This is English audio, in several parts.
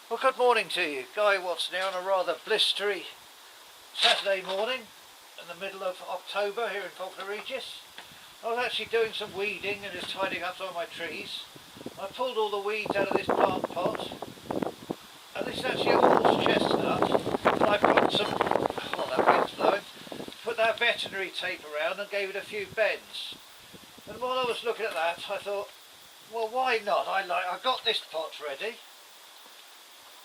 Well, good morning to you. Guy Watson here on a rather blistery Saturday morning in the middle of October here in Falkland Regis. I was actually doing some weeding and just tidying up some of my trees. I pulled all the weeds out of this plant pot, and this is actually a horse chestnut, and I put some, oh that wind's blowing, put that veterinary tape around and gave it a few bends. And while I was looking at that I thought, well, why not? I got this pot ready.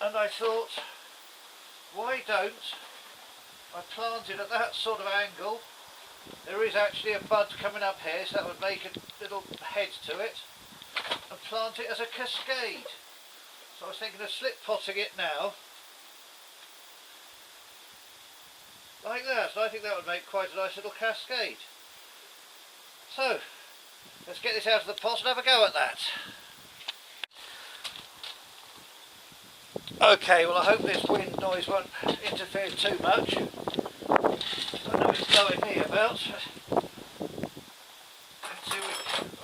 And I thought, why don't I plant it at that sort of angle? There is actually a bud coming up here, so that would make a little head to it, and plant it as a cascade. So I was thinking of slip potting it now, like that. And I think that would make quite a nice little cascade. So, let's get this out of the pot and have a go at that. Okay, well I hope this wind noise won't interfere too much. I know it's blowing me about. Let's see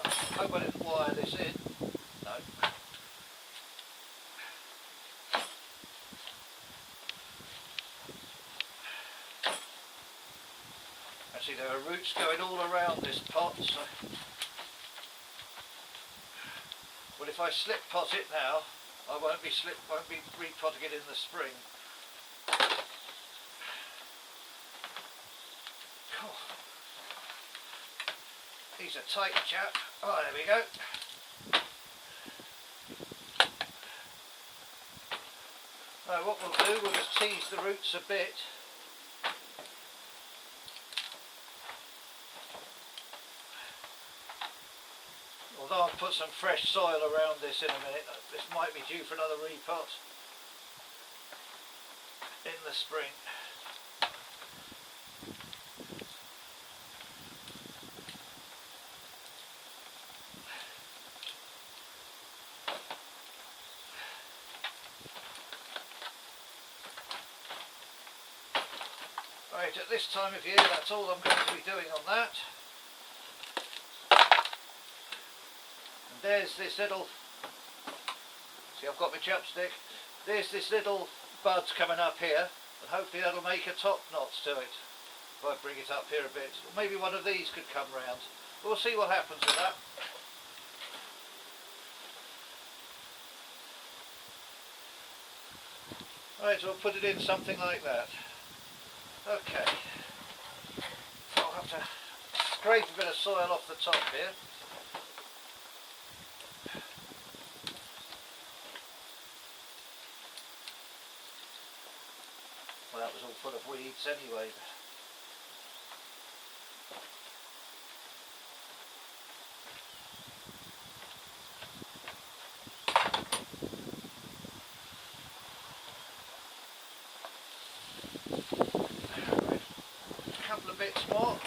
I hope I didn't wire this in. No. Actually there are roots going all around this pot, so well, if I slip pot it now, I won't be repotting it in the spring. Oh. He's a tight chap. Oh, there we go. Right, what we'll do, we'll just tease the roots a bit. Although I'll put some fresh soil around this in a minute, this might be due for another repot in the spring. Right, at this time of year, that's all I'm going to be doing on that. There's this little, see I've got my chopstick, there's this little bud coming up here, and hopefully that'll make a top knot to it, if I bring it up here a bit. Or maybe one of these could come round. We'll see what happens with that. Right, so I'll put it in something like that. Okay, so I'll have to scrape a bit of soil off the top here. Well, that was all full of weeds anyway. A couple of bits more.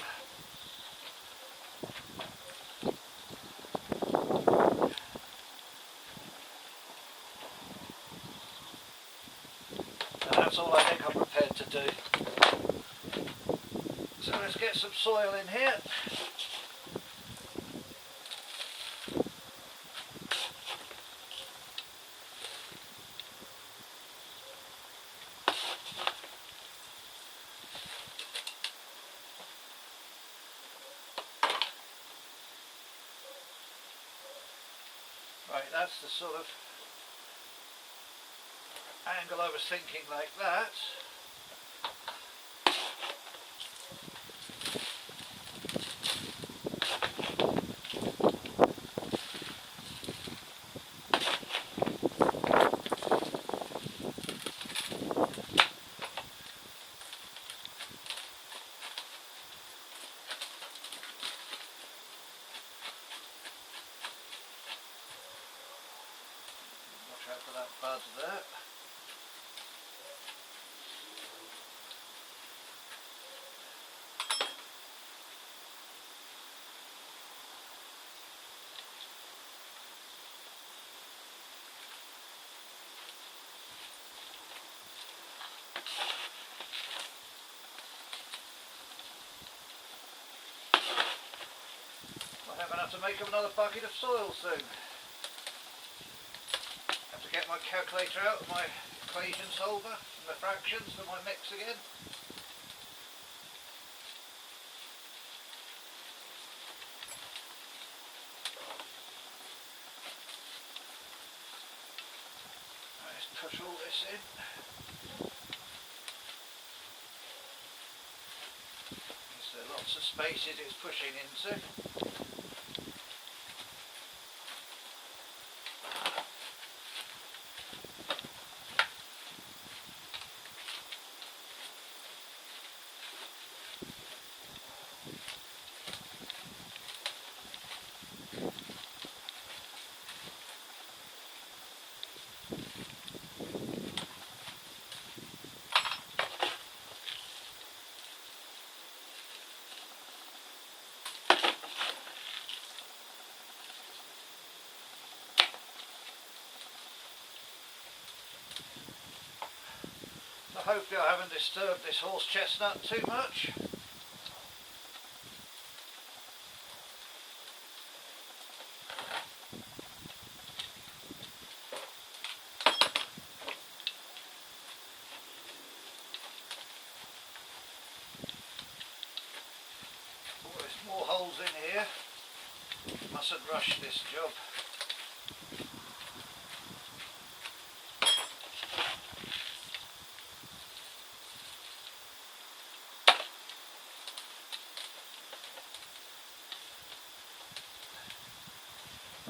And that's all I think I'm prepared to do. So let's get some soil in here. Right, that's the sort of angle I was thinking, like that. Watch out for that bud there. I'm going to have to make up another bucket of soil soon. Have to get my calculator out, my equation solver, and the fractions for my mix again. Let's push all this in. There's lots of spaces it's pushing into. Hopefully I haven't disturbed this horse chestnut too much. Oh, there's more holes in here. Mustn't rush this job.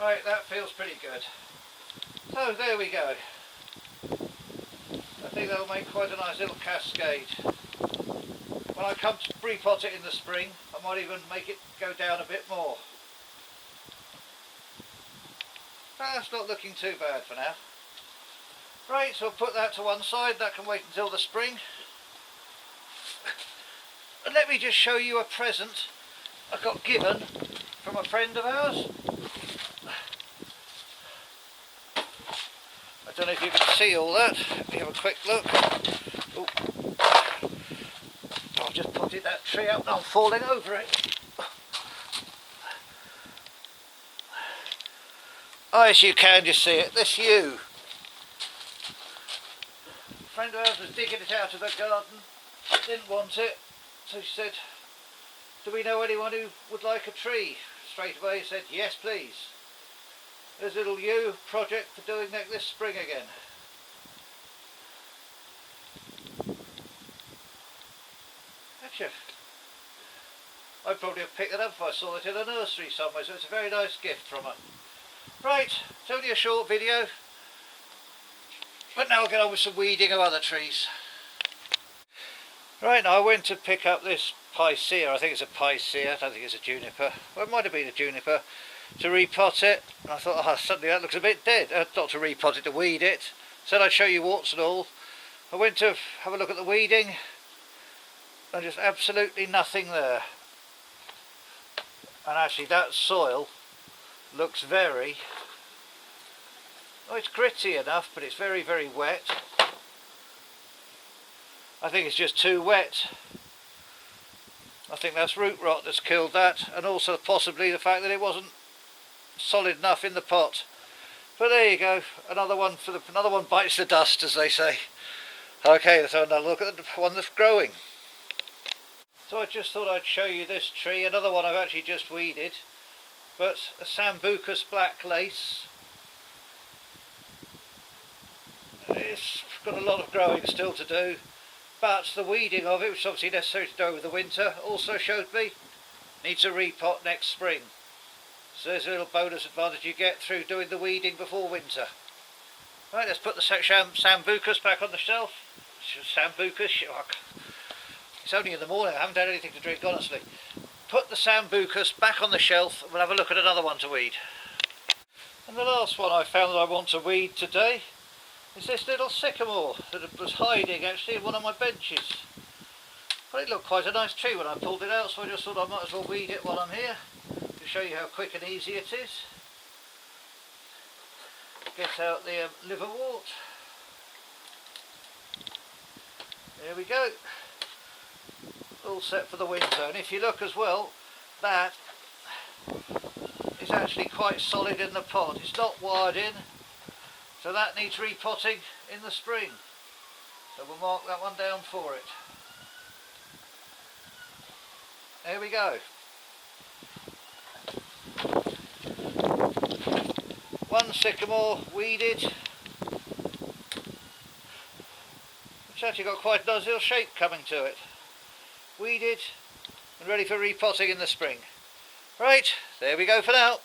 Right, that feels pretty good. So there we go. I think that'll make quite a nice little cascade. When I come to repot it in the spring, I might even make it go down a bit more. That's not looking too bad for now. Right, so I'll put that to one side. That can wait until the spring. And let me just show you a present I got given from a friend of ours. I don't know if you can see all that. Let me have a quick look. Oh, I've just potted that tree up and I'm falling over it. Oh, yes, you can just see it. This yew. A friend of ours was digging it out of the garden, didn't want it, so she said, do we know anyone who would like a tree? Straight away he said, yes please. There's a little yew project for doing that this spring again. Gotcha. I'd probably have picked it up if I saw it in a nursery somewhere, so it's a very nice gift from her. Right, it's only a short video, but now I'll get on with some weeding of other trees. Right, now I went to pick up this picea, I think it's a picea, I don't think it's a juniper, well it might have been a juniper, to repot it, and I thought, oh, suddenly that looks a bit dead. Not to repot it, to weed it. Said I'd show you warts and all. I went to have a look at the weeding, and just absolutely nothing there. And actually that soil looks very, oh, it's gritty enough, but it's very, very wet. I think it's just too wet. I think that's root rot that's killed that, and also possibly the fact that it wasn't solid enough in the pot. But there you go, another one bites the dust, as they say. Okay, let's have another look at the one that's growing. So I just thought I'd show you this tree, another one I've actually just weeded, but a Sambucus black lace. It's got a lot of growing still to do, but the weeding of it, which is obviously necessary to do over the winter, also showed me needs a repot next spring. So there's a little bonus advantage you get through doing the weeding before winter. Right, let's put the Sambucus back on the shelf. Sambucus, it's only in the morning, I haven't had anything to drink honestly. Put the Sambucus back on the shelf and we'll have a look at another one to weed. And the last one I found that I want to weed today is this little sycamore that was hiding actually in one of my benches. But it looked quite a nice tree when I pulled it out, so I just thought I might as well weed it while I'm here, to show you how quick and easy it is. Get out the liverwort. There we go. All set for the winter. And if you look as well, that is actually quite solid in the pot. It's not wired in, So that needs repotting in the spring. So we'll mark that one down for it. There we go. One sycamore weeded. It's actually got quite a nice little shape coming to it. Weeded and ready for repotting in the spring. Right, there we go for now.